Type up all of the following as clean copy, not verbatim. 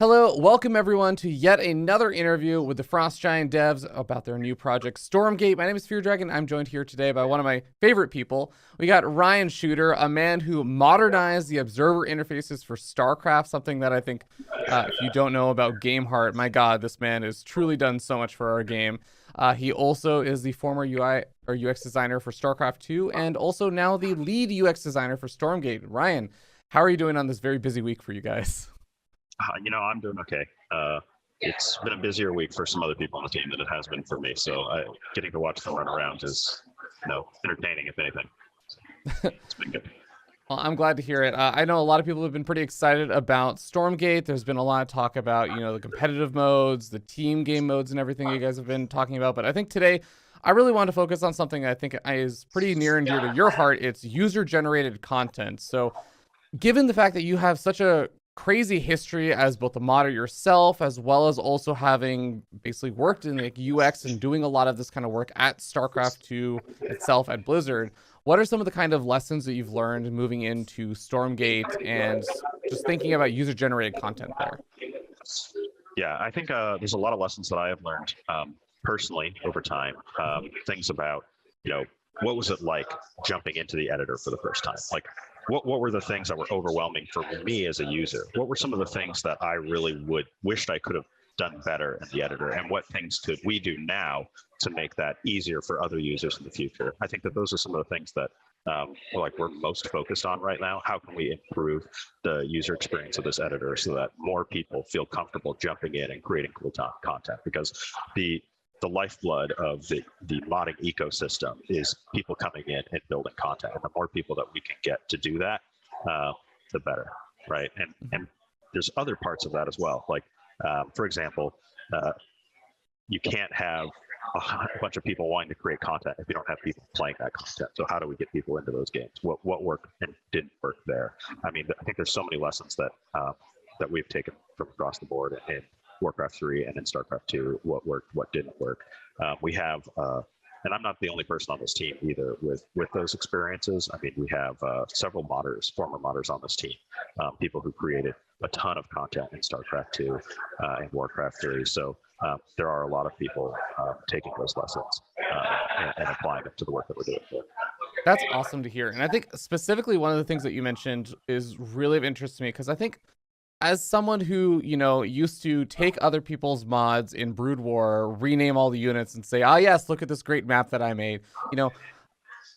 Hello, welcome everyone to yet another interview with the Frost Giant devs about their new project, Stormgate. My name is Fear Dragon. I'm joined here today by one of my favorite people. We got Ryan Schutter, a man who modernized the observer interfaces for StarCraft, something that I think, if you don't know about GameHeart, my God, this man has truly done so much for our game. He also is the former UI or UX designer for StarCraft 2, and also now the lead UX designer for Stormgate. Ryan, how are you doing on this very busy week for you guys? I'm doing okay. It's been a busier week for some other people on the team than it has been for me. So getting to watch them run around is, entertaining, if anything. It's been good. Well, I'm glad to hear it. I know a lot of people have been pretty excited about Stormgate. There's been a lot of talk about, the competitive modes, the team game modes, and everything you guys have been talking about. But I think today, I really want to focus on something I think is pretty near and dear to your heart. It's user-generated content. So, given the fact that you have such a crazy history as both a modder yourself, as well as also having basically worked in like UX and doing a lot of this kind of work at StarCraft 2 itself at Blizzard, what are some of the kind of lessons that you've learned moving into Stormgate and just thinking about user-generated content there? Yeah, I think there's a lot of lessons that I have learned personally over time. Things about, what was it like jumping into the editor for the first time? Like, what were the things that were overwhelming for me as a user? What were some of the things that I really wished I could have done better in the editor? And what things could we do now to make that easier for other users in the future? I think that those are some of the things that we're most focused on right now. How can we improve the user experience of this editor so that more people feel comfortable jumping in and creating cool content? Because the lifeblood of the modding ecosystem is people coming in and building content. And the more people that we can get to do that, the better, right? And there's other parts of that as well. Like, for example, you can't have a bunch of people wanting to create content if you don't have people playing that content. So how do we get people into those games? What worked and didn't work there? I mean, I think there's so many lessons that that we've taken from across the board in Warcraft 3 and in StarCraft 2, what worked, what didn't work. We have, and I'm not the only person on this team either with those experiences. I mean, we have several modders, former modders on this team, people who created a ton of content in StarCraft 2 and Warcraft 3. So there are a lot of people taking those lessons and applying them to the work that we're doing here. That's awesome to hear. And I think specifically one of the things that you mentioned is really of interest to me because I think as someone who, used to take other people's mods in Brood War, rename all the units and say, yes, look at this great map that I made,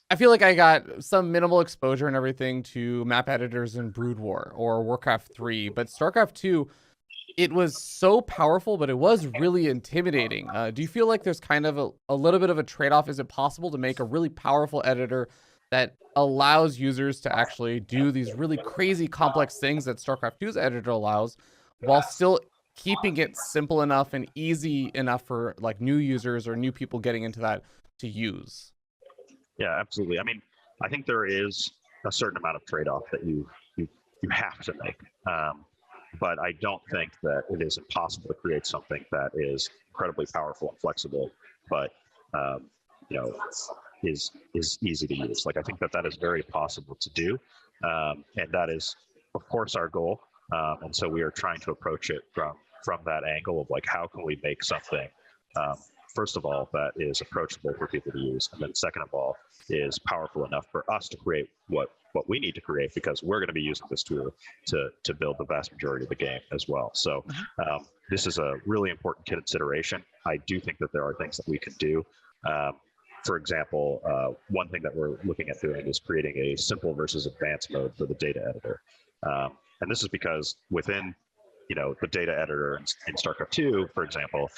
I feel like I got some minimal exposure and everything to map editors in Brood War or Warcraft 3, but StarCraft 2, it was so powerful, but it was really intimidating. Do you feel like there's kind of a little bit of a trade-off? Is it possible to make a really powerful editor that allows users to actually do these really crazy complex things that StarCraft 2's editor allows, while still keeping it simple enough and easy enough for like new users or new people getting into that to use? Yeah, absolutely. I mean, I think there is a certain amount of trade-off that you have to make. But I don't think that it is impossible to create something that is incredibly powerful and flexible, but is easy to use. Like, I think that is very possible to do, and that is, of course, our goal. And so we are trying to approach it from that angle of like, how can we make something, first of all, that is approachable for people to use, and then second of all, is powerful enough for us to create what we need to create, because we're going to be using this tool to build the vast majority of the game as well. So this is a really important consideration. I do think that there are things that we can do. For example, one thing that we're looking at doing is creating a simple versus advanced mode for the data editor. And this is because within the data editor in StarCraft 2, for example,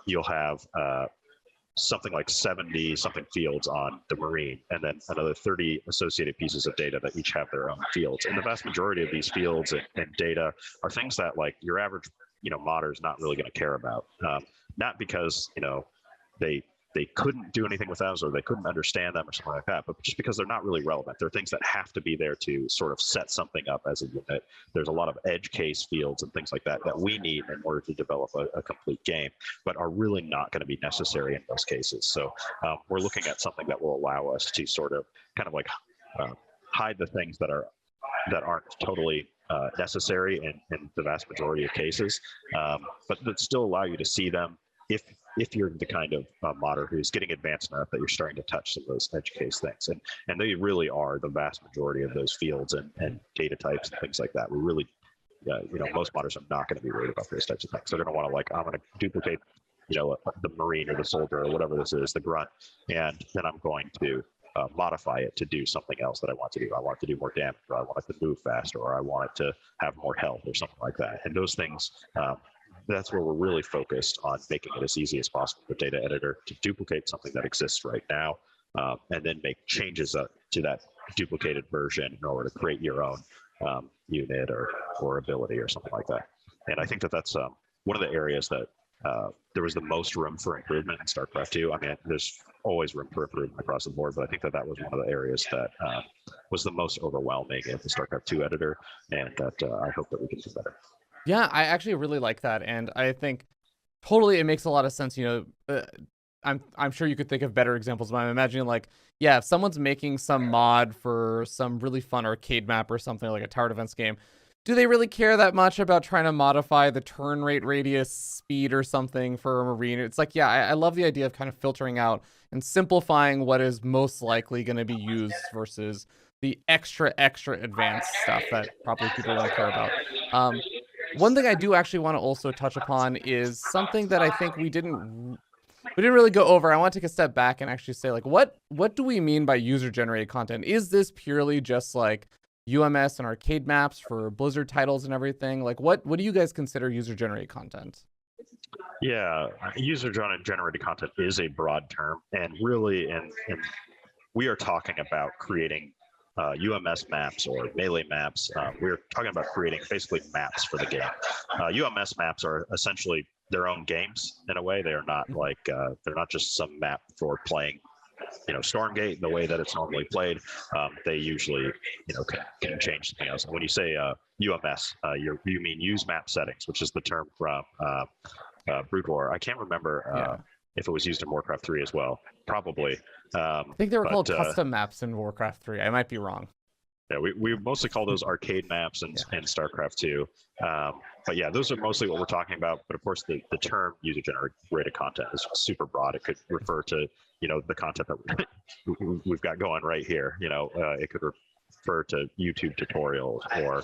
you'll have something like 70 something fields on the Marine, and then another 30 associated pieces of data that each have their own fields. And the vast majority of these fields and data are things that like your average, modder is not really going to care about. Not because, they couldn't do anything with those or they couldn't understand them or something like that, but just because they're not really relevant. They're things that have to be there to sort of set something up as a unit. There's a lot of edge case fields and things like that that we need in order to develop a complete game, but are really not going to be necessary in most cases. So we're looking at something that will allow us to sort of kind of like hide the things that aren't totally necessary in the vast majority of cases, but that still allow you to see them if you're the kind of modder who's getting advanced enough that you're starting to touch some of those edge case things. And they really are the vast majority of those fields and data types and things like that. We really, most modders are not going to be worried about those types of things. They're going to want to, like, I'm going to duplicate, the Marine or the soldier or whatever this is, the grunt, and then I'm going to modify it to do something else that I want to do. I want it to do more damage, or I want it to move faster, or I want it to have more health or something like that. And those things, that's where we're really focused on making it as easy as possible for data editor to duplicate something that exists right now, and then make changes to that duplicated version in order to create your own unit or ability or something like that. And I think that that's one of the areas that there was the most room for improvement in StarCraft 2. I mean, there's always room for improvement across the board, but I think that was one of the areas that was the most overwhelming in the StarCraft 2 editor, and that I hope that we can do better. Yeah, I actually really like that, and I think totally it makes a lot of sense. I'm sure you could think of better examples, but I'm imagining, like, yeah, if someone's making some mod for some really fun arcade map or something like a tower defense game, do they really care that much about trying to modify the turn rate, radius, speed, or something for a Marine? It's like, yeah, I love the idea of kind of filtering out and simplifying what is most likely going to be used versus the extra advanced stuff that probably people won't care about. One thing I do actually want to also touch upon is something that I think we didn't really go over. I want to take a step back and actually say, like, what do we mean by user-generated content? Is this purely just like UMS and arcade maps for Blizzard titles and everything? Like, what do you guys consider user-generated content? Yeah, user-generated content is a broad term, and really, and we are talking about creating UMS maps or melee maps. We're talking about creating basically maps for the game. UMS maps are essentially their own games in a way. They are not like they're not just some map for playing, Stormgate the way that it's normally played. They usually, can change something else. And when you say UMS, you mean use map settings, which is the term from Brood War. I can't remember if it was used in Warcraft 3 as well. Probably. I think they were called custom maps in Warcraft 3. I might be wrong. Yeah, we mostly call those arcade maps in StarCraft 2. But yeah, those are mostly what we're talking about. But of course, the term user-generated content is super broad. It could refer to, the content that we've got going right here. It could refer to YouTube tutorials or,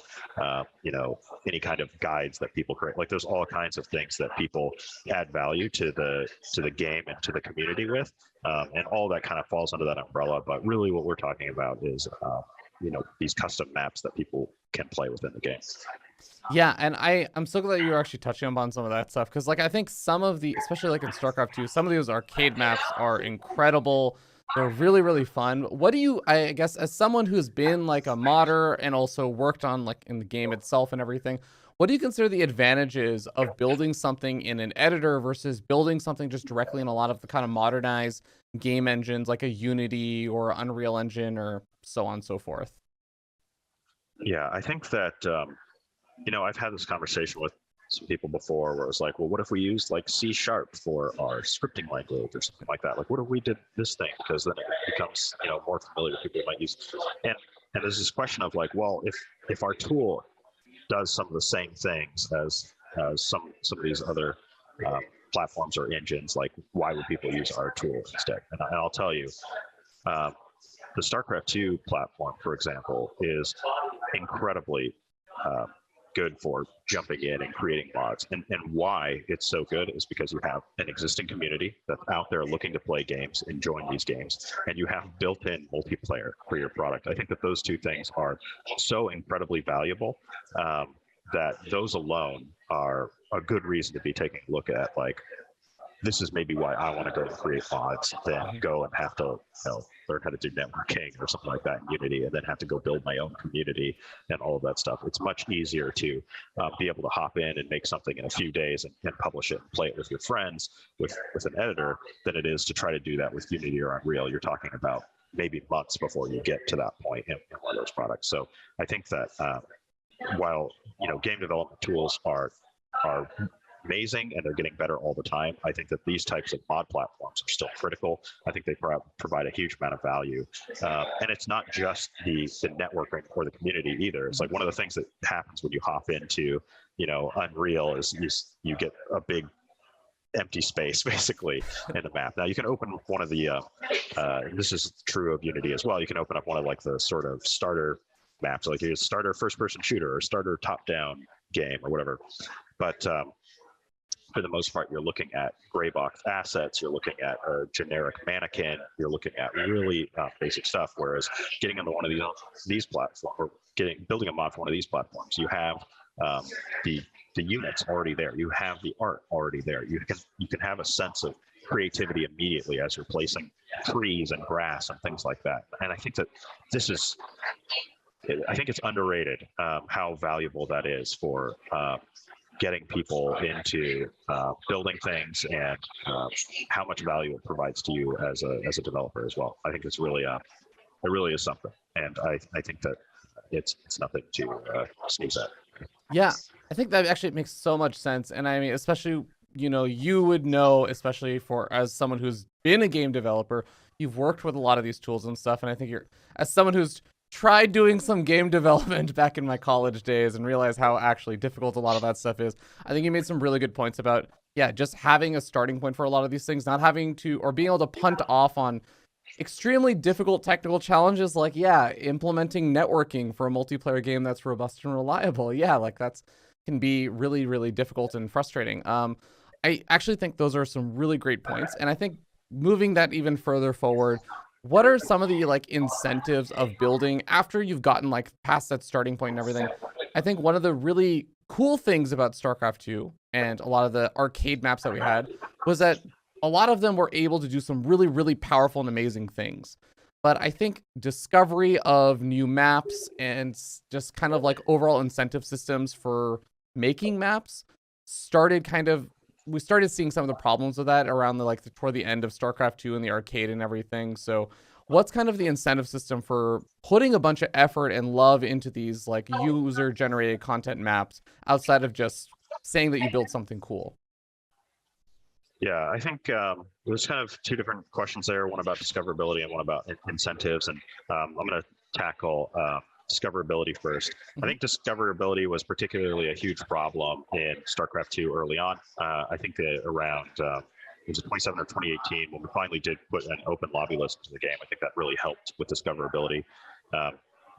any kind of guides that people create. Like, there's all kinds of things that people add value to the game and to the community with. And all that kind of falls under that umbrella. But really what we're talking about is, these custom maps that people can play within the game. Yeah, and I'm so glad you're actually touching upon some of that stuff, because, like, I think some of the, especially like in StarCraft 2, some of those arcade maps are incredible. They're really, really fun. What do you, I guess, as someone who's been like a modder and also worked on, like, in the game itself and everything, what do you consider the advantages of building something in an editor versus building something just directly in a lot of the kind of modernized game engines like a Unity or Unreal Engine or so on and so forth? Yeah, I think that, I've had this conversation with some people before where it was like, well, what if we used like C# for our scripting language or something like that? Like, what if we did this thing? Because then it becomes, more familiar. People might use, and there's this question of like, well, if our tool does some of the same things as some of these other platforms or engines, like, why would people use our tool instead? And I'll tell you, the StarCraft 2 platform, for example, is incredibly good for jumping in and creating mods. And why it's so good is because you have an existing community that's out there looking to play games, enjoying these games, and you have built-in multiplayer for your product. I think that those two things are so incredibly valuable that those alone are a good reason to be taking a look at, like, this is maybe why I want to go and create mods than go and have to learn how to do networking or something like that in Unity, and then have to go build my own community and all of that stuff. It's much easier to be able to hop in and make something in a few days and publish it and play it with your friends with an editor than it is to try to do that with Unity or Unreal. You're talking about maybe months before you get to that point in one of those products. So I think that while game development tools are amazing and they're getting better all the time. I think that these types of mod platforms are still critical. I think they provide a huge amount of value. And it's not just the networking or the community either. It's like one of the things that happens when you hop into, Unreal is you get a big empty space basically in the map. Now you can open one of the, this is true of Unity as well. You can open up one of like the sort of starter maps, like a starter first-person shooter or starter top-down game or whatever. But for the most part, you're looking at gray box assets, you're looking at a generic mannequin, you're looking at really basic stuff. Whereas getting into one of these platforms, or building a mod for one of these platforms, you have the units already there, you have the art already there. You can have a sense of creativity immediately as you're placing trees and grass and things like that. And I think that I think it's underrated how valuable that is for getting people into building things and how much value it provides to you as a developer as well. I think it's really it really is something, and I think that it's nothing to sneeze at. Yeah, I think that actually makes so much sense. And I mean, especially, you would know, especially as someone who's been a game developer, you've worked with a lot of these tools and stuff. And I think as someone who's tried doing some game development back in my college days and realized how actually difficult a lot of that stuff is, I think you made some really good points about, just having a starting point for a lot of these things, not having to, or being able to punt off on extremely difficult technical challenges, like implementing networking for a multiplayer game that's robust and reliable. Like that's can be really, really difficult and frustrating. I actually think those are some really great points, and I think moving that even further forward, what are some of the incentives of building after you've gotten past that starting point and everything? I think one of the really cool things about StarCraft 2 and a lot of the arcade maps that we had was that a lot of them were able to do some really, really powerful and amazing things. But I think discovery of new maps and just kind of overall incentive systems for making maps we started seeing some of the problems with that around toward the end of StarCraft 2 and the arcade and everything. So what's kind of the incentive system for putting a bunch of effort and love into these user generated content maps outside of just saying that you built something cool? Yeah, I think there's kind of two different questions there, one about discoverability and one about incentives. And I'm going to tackle discoverability first. I think discoverability was particularly a huge problem in StarCraft 2 early on. I think that around it was 2017 or 2018 when we finally did put an open lobby list into the game. I think that really helped with discoverability.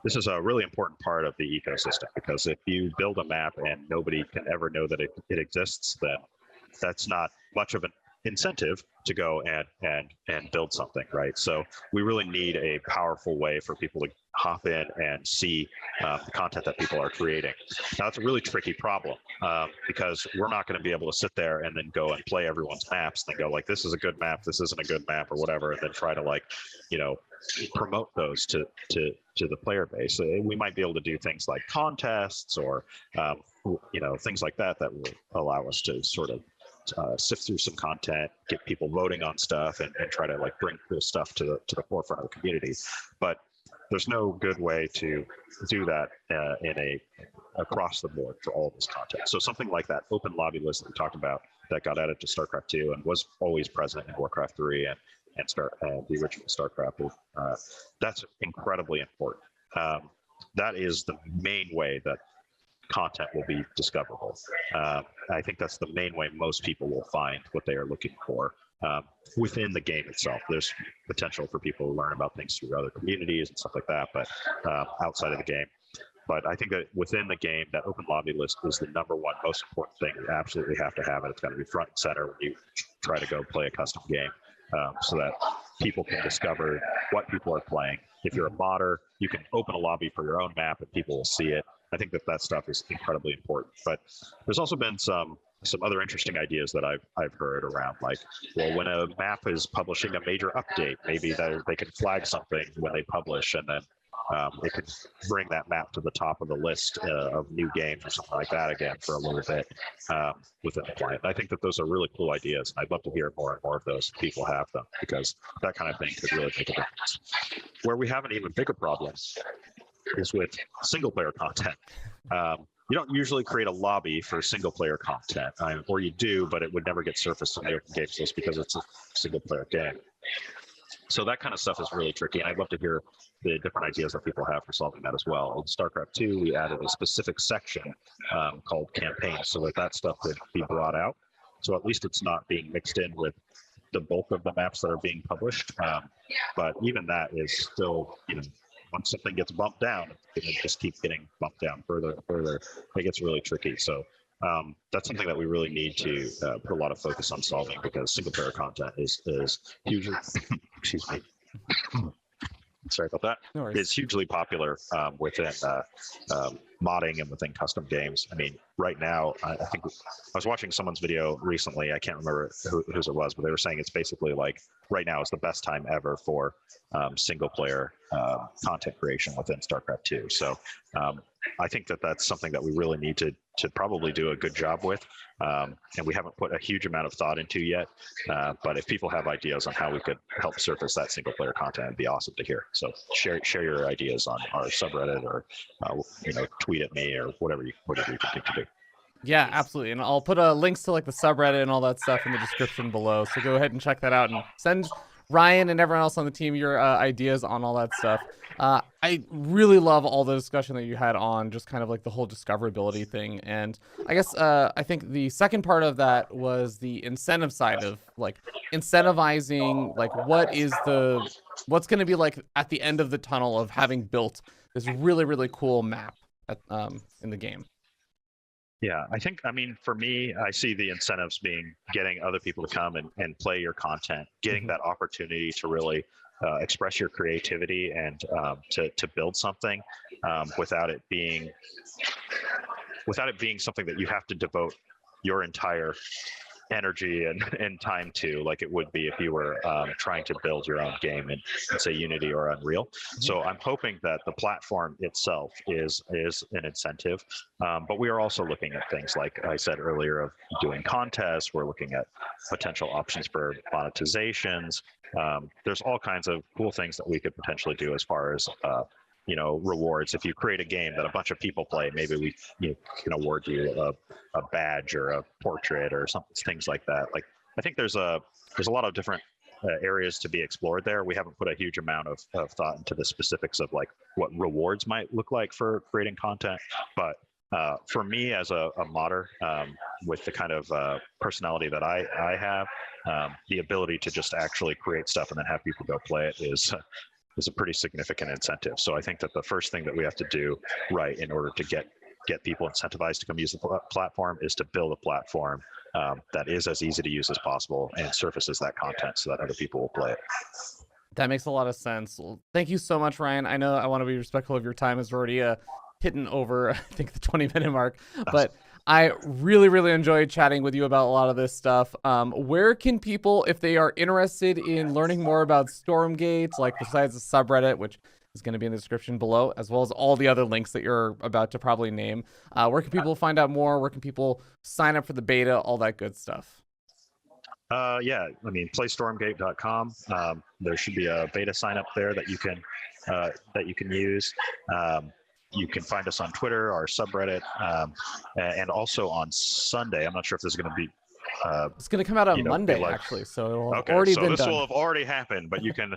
This is a really important part of the ecosystem, because if you build a map and nobody can ever know that it exists, then that's not much of an incentive to go and build something, right? So we really need a powerful way for people to hop in and see the content that people are creating. Now, it's a really tricky problem because we're not going to be able to sit there and then go and play everyone's maps and then go this is a good map, this isn't a good map, or whatever, and then try to promote those to the player base. We might be able to do things like contests or things like that will allow us to sort of sift through some content, get people voting on stuff, and try to bring cool stuff to the forefront of the community. But there's no good way to do that in a across the board for all of this content. So something like that open lobby list that we talked about that got added to StarCraft 2 and was always present in Warcraft 3 and the original StarCraft, that's incredibly important. That is the main way that content will be discoverable. I think that's the main way most people will find what they are looking for within the game itself. There's potential for people to learn about things through other communities and stuff like that, but outside of the game. But I think that within the game, that open lobby list is the number one most important thing you absolutely have to have, and it's got to be front and center when you try to go play a custom game, so that people can discover what people are playing. If you're a modder, you can open a lobby for your own map and people will see it. I think that stuff is incredibly important. But there's also been some other interesting ideas that I've heard around, when a map is publishing a major update, maybe they can flag something when they publish, and then it could bring that map to the top of the list of new games or something like that again for a little bit within the client. I think that those are really cool ideas. I'd love to hear more and more of those if people have them, because that kind of thing could really make a difference. Where we have an even bigger problem is with single player content. you don't usually create a lobby for single player content, or you do, but it would never get surfaced in the open games list because it's a single player game. So that kind of stuff is really tricky, and I'd love to hear the different ideas that people have for solving that as well. In StarCraft 2, we added a specific section called campaigns so that stuff could be brought out. So at least it's not being mixed in with the bulk of the maps that are being published. But even that is still, once something gets bumped down, it just keeps getting bumped down further and further. It gets really tricky. So that's something that we really need to put a lot of focus on solving, because single player content is hugely, excuse me. Sorry about that. No worries. It's hugely popular within modding and within custom games. I mean, right now, I think I was watching someone's video recently. I can't remember whose it was, but they were saying it's basically like right now is the best time ever for single player content creation within StarCraft 2. So I think that that's something that we really need to probably do a good job with. And we haven't put a huge amount of thought into yet. But if people have ideas on how we could help surface that single player content, it'd be awesome to hear. So share your ideas on our subreddit, or tweet at me, or whatever you can think to do. Yeah, absolutely. And I'll put links to like the subreddit and all that stuff in the description below. So go ahead and check that out, and send Ryan and everyone else on the team your ideas on all that stuff. I really love all the discussion that you had on just kind of like the whole discoverability thing. And I guess I think the second part of that was the incentive side of like incentivizing, like what's going to be like at the end of the tunnel of having built this really, really cool map in the game. Yeah, I mean, for me, I see the incentives being getting other people to come and play your content, getting that opportunity to really express your creativity and to build something without it being something that you have to devote your entire energy and time to, like it would be if you were trying to build your own game in, say, Unity or Unreal. So I'm hoping that the platform itself is an incentive, but we are also looking at things like I said earlier of doing contests. We're looking at potential options for monetizations. There's all kinds of cool things that we could potentially do as far as rewards. If you create a game that a bunch of people play, maybe we can award you a badge or a portrait or something, things like that. Like, I think there's a lot of different areas to be explored there. We haven't put a huge amount of thought into the specifics of like what rewards might look like for creating content. But for me as a modder, with the kind of personality that I have, the ability to just actually create stuff and then have people go play it is a pretty significant incentive. So I think that the first thing that we have to do right in order to get people incentivized to come use the platform is to build a platform that is as easy to use as possible and surfaces that content so that other people will play it. That makes a lot of sense. Well, thank you so much, Ryan. I know I want to be respectful of your time. It's already hitting over, I think, the 20-minute mark, but I really, really enjoyed chatting with you about a lot of this stuff. Where can people, if they are interested in learning more about Stormgate, like besides the subreddit, which is going to be in the description below, as well as all the other links that you're about to probably name, where can people find out more? Where can people sign up for the beta, all that good stuff? Yeah, I mean, playstormgate.com. There should be a beta sign up there that you can use. You can find us on Twitter, our subreddit, and also on Sunday. I'm not sure if this is going to be. It's going to come out on Monday, actually, so it'll okay, already so been this done. will have already happened, but you can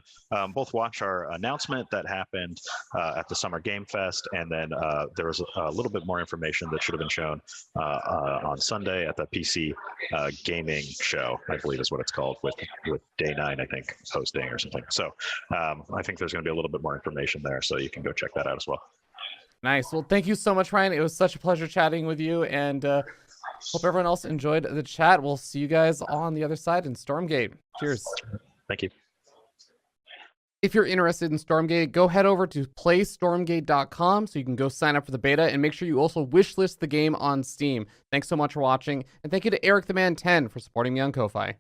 both watch our announcement that happened at the Summer Game Fest, and then there was a little bit more information that should have been shown on Sunday at the PC gaming show, I believe is what it's called, with Day 9, I think, hosting or something. So I think there's going to be a little bit more information there, so you can go check that out as well. Nice. Well, thank you so much, Ryan. It was such a pleasure chatting with you, and hope everyone else enjoyed the chat. We'll see you guys on the other side in Stormgate. Cheers. Thank you. If you're interested in Stormgate, go head over to playstormgate.com so you can go sign up for the beta, and make sure you also wishlist the game on Steam. Thanks so much for watching, and thank you to Eric the Man 10 for supporting me on Ko-Fi.